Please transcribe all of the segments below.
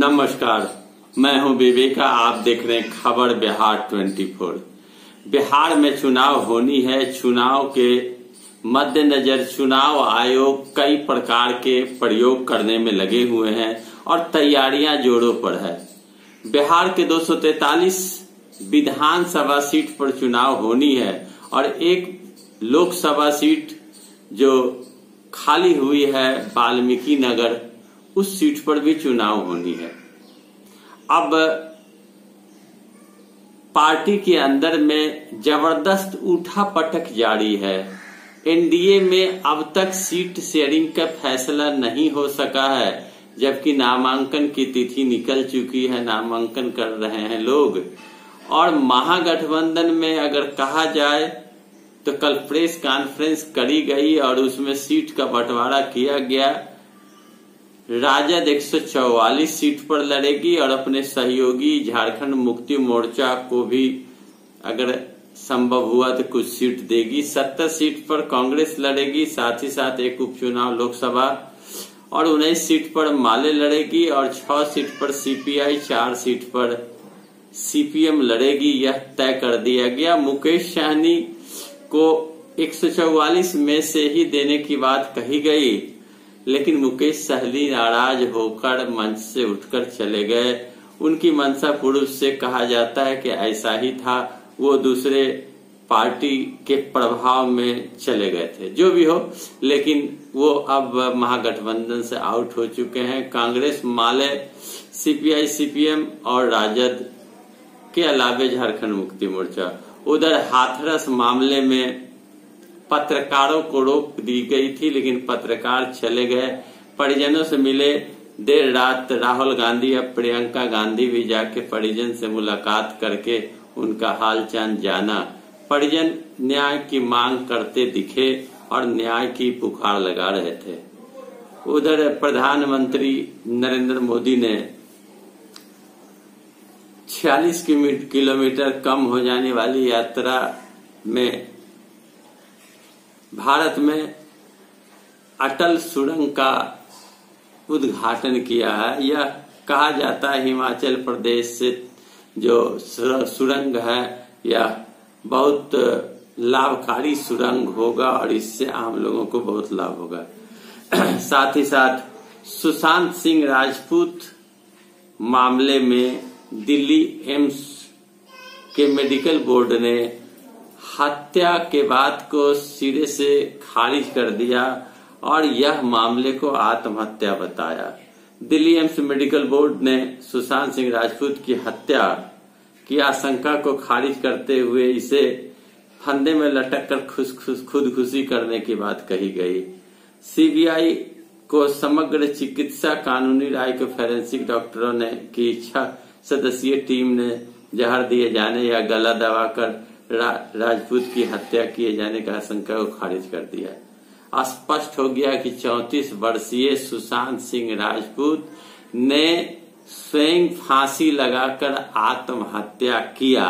नमस्कार, मैं हूं विवेका। आप देख रहे हैं खबर बिहार 24। बिहार में चुनाव होनी है। चुनाव के मद्देनजर चुनाव आयोग कई प्रकार के प्रयोग करने में लगे हुए हैं और तैयारियां जोरों पर है। बिहार के 243 विधानसभा सीट पर चुनाव होनी है और एक लोकसभा सीट जो खाली हुई है वाल्मीकि नगर, उस सीट पर भी चुनाव होनी है। अब पार्टी के अंदर में जबरदस्त उठापटक जारी है। एनडीए में अब तक सीट शेयरिंग का फैसला नहीं हो सका है, जबकि नामांकन की तिथि निकल चुकी है। नामांकन कर रहे हैं लोग। और महागठबंधन में अगर कहा जाए तो कल प्रेस कॉन्फ्रेंस करी गई और उसमें सीट का बंटवारा किया गया। राजद 144 सीट पर लड़ेगी और अपने सहयोगी झारखंड मुक्ति मोर्चा को भी अगर संभव हुआ तो कुछ सीट देगी। 70 सीट पर कांग्रेस लड़ेगी, साथ ही साथ एक उपचुनाव लोकसभा, और 19 सीट पर माले लड़ेगी और 6 सीट पर सीपीआई, 4 सीट पर सीपीएम लड़ेगी। यह तय कर दिया गया। मुकेश सहनी को 144 में से ही देने की बात कही गई, लेकिन मुकेश सहनी नाराज होकर मंच से उठकर चले गए। उनकी मंशा पूर्व से कहा जाता है कि ऐसा ही था, वो दूसरे पार्टी के प्रभाव में चले गए थे। जो भी हो, लेकिन वो अब महागठबंधन से आउट हो चुके हैं। कांग्रेस, माले, सीपीआई, सीपीएम और राजद के अलावे झारखंड मुक्ति मोर्चा। उधर हाथरस मामले में पत्रकारों को रोक दी गई थी, लेकिन पत्रकार चले गए। परिजनों से मिले। देर रात राहुल गांधी और प्रियंका गांधी भी जाके परिजन से मुलाकात करके उनका हालचाल जाना। परिजन न्याय की मांग करते दिखे और न्याय की पुकार लगा रहे थे। उधर प्रधानमंत्री नरेंद्र मोदी ने 46 किलोमीटर कम हो जाने वाली यात्रा में भारत में अटल सुरंग का उद्घाटन किया है। यह कहा जाता है हिमाचल प्रदेश से जो सुरंग है, यह बहुत लाभकारी सुरंग होगा और इससे आम लोगों को बहुत लाभ होगा। साथ ही साथ सुशांत सिंह राजपूत मामले में दिल्ली एम्स के मेडिकल बोर्ड ने हत्या के बाद को सिरे से खारिज कर दिया और यह मामले को आत्महत्या बताया। दिल्ली एम्स मेडिकल बोर्ड ने सुशांत सिंह राजपूत की हत्या की आशंका को खारिज करते हुए इसे फंदे में लटक कर खुदकुशी करने की बात कही गई। सीबीआई को समग्र चिकित्सा कानूनी राय को फोरेंसिक डॉक्टरों ने की 6 सदस्यीय टीम ने जहर दिए जाने या गला दबाकर राजपूत की हत्या किए जाने का आशंका को खारिज कर दिया। स्पष्ट हो गया कि 34 वर्षीय सुशांत सिंह राजपूत ने स्वयं फांसी लगाकर आत्महत्या किया।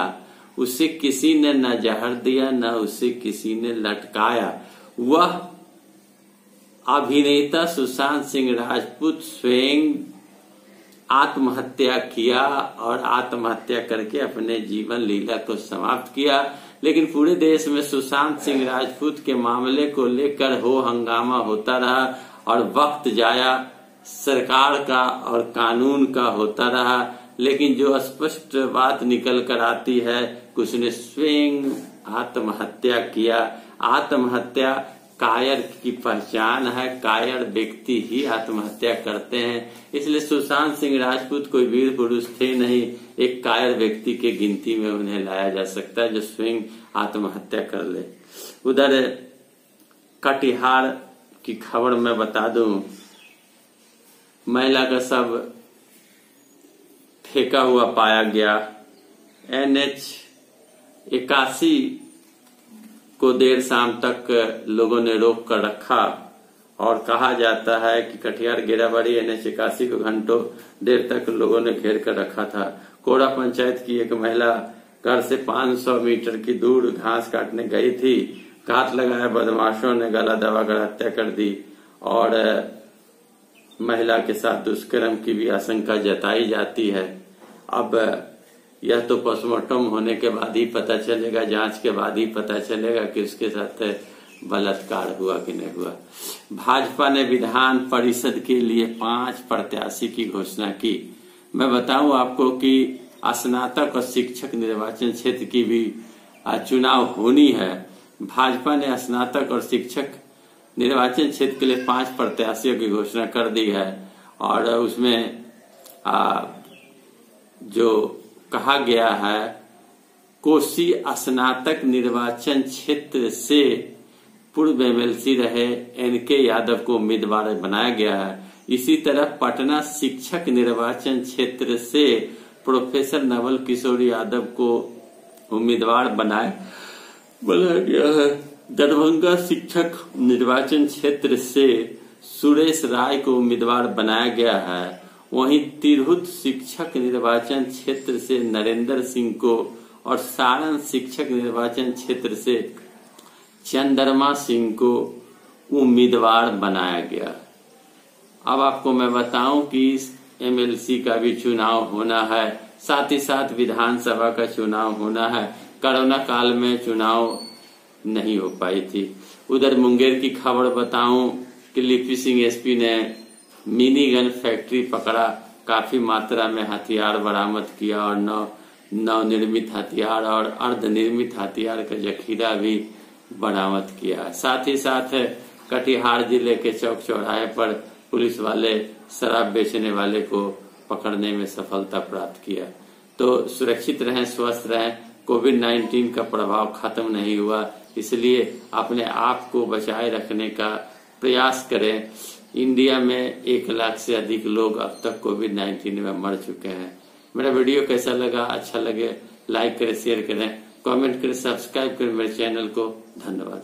उसे किसी ने न जहर दिया, न उसे किसी ने लटकाया। वह अभिनेता सुशांत सिंह राजपूत स्वयं आत्महत्या किया और आत्महत्या करके अपने जीवन लीला को समाप्त किया। लेकिन पूरे देश में सुशांत सिंह राजपूत के मामले को लेकर हो हंगामा होता रहा और वक्त जाया सरकार का और कानून का होता रहा। लेकिन जो स्पष्ट बात निकल कर आती है कि उसने स्वयं आत्महत्या किया। आत्महत्या कायर की पहचान है। कायर व्यक्ति ही आत्महत्या करते हैं। इसलिए सुशांत सिंह राजपूत कोई वीर पुरुष थे नहीं। एक कायर व्यक्ति के गिनती में उन्हें लाया जा सकता है जो स्वयं आत्महत्या कर ले। उधर कटिहार की खबर मैं बता दूं, महिला का शव फेंका हुआ पाया गया। NH 81 को देर शाम तक लोगों ने रोक कर रखा और कहा जाता है कि कटिहार गेराबाड़ी NH 81 को घंटों देर तक लोगों ने घेर कर रखा था। कोड़ा पंचायत की एक महिला घर से 500 मीटर की दूर घास काटने गई थी। घात लगाए बदमाशों ने गला दबाकर हत्या कर दी और महिला के साथ दुष्कर्म की भी आशंका जताई जाती है। अब यह तो पोस्टमार्टम होने के बाद ही पता चलेगा, जांच के बाद ही पता चलेगा कि उसके साथ बलात्कार हुआ कि नहीं हुआ। भाजपा ने विधान परिषद के लिए 5 प्रत्याशी की घोषणा की। मैं बताऊं आपको कि स्नातक और शिक्षक निर्वाचन क्षेत्र की भी चुनाव होनी है। भाजपा ने स्नातक और शिक्षक निर्वाचन क्षेत्र के लिए 5 प्रत्याशियों की घोषणा कर दी है और उसमें जो कहा गया है, कोसी स्नातक निर्वाचन क्षेत्र से पूर्व एमएलसी रहे एनके यादव को उम्मीदवार बनाया गया है। इसी तरह पटना शिक्षक निर्वाचन क्षेत्र से प्रोफेसर नवल किशोर यादव को उम्मीदवार बनाया गया है। दरभंगा शिक्षक निर्वाचन क्षेत्र से सुरेश राय को उम्मीदवार बनाया गया है। वहीं तिरहुत शिक्षक निर्वाचन क्षेत्र से नरेंद्र सिंह को और सारण शिक्षक निर्वाचन क्षेत्र से चंद्रमा सिंह को उम्मीदवार बनाया गया। अब आपको मैं बताऊं कि इस एमएलसी का भी चुनाव होना है, साथ ही साथ विधानसभा का चुनाव होना है। कोरोना काल में चुनाव नहीं हो पाई थी। उधर मुंगेर की खबर बताऊं कि लिपि सिंह एसपी ने मिनी गन फैक्ट्री पकड़ा, काफी मात्रा में हथियार बरामद किया और नवनिर्मित हथियार और अर्धनिर्मित हथियार का जखीरा भी बरामद किया। साथ ही साथ कटिहार जिले के चौक चौराहे पर पुलिस वाले शराब बेचने वाले को पकड़ने में सफलता प्राप्त किया। तो सुरक्षित रहें, स्वस्थ रहें। कोविड-19 का प्रभाव खत्म नहीं हुआ, इसलिए अपने आप को बचाए रखने का प्रयास करें। इंडिया में 1 लाख से अधिक लोग अब तक कोविड-19 में मर चुके हैं। मेरा वीडियो कैसा लगा? अच्छा लगे लाइक करें, शेयर करें, कमेंट करें, सब्सक्राइब करें मेरे चैनल को। धन्यवाद।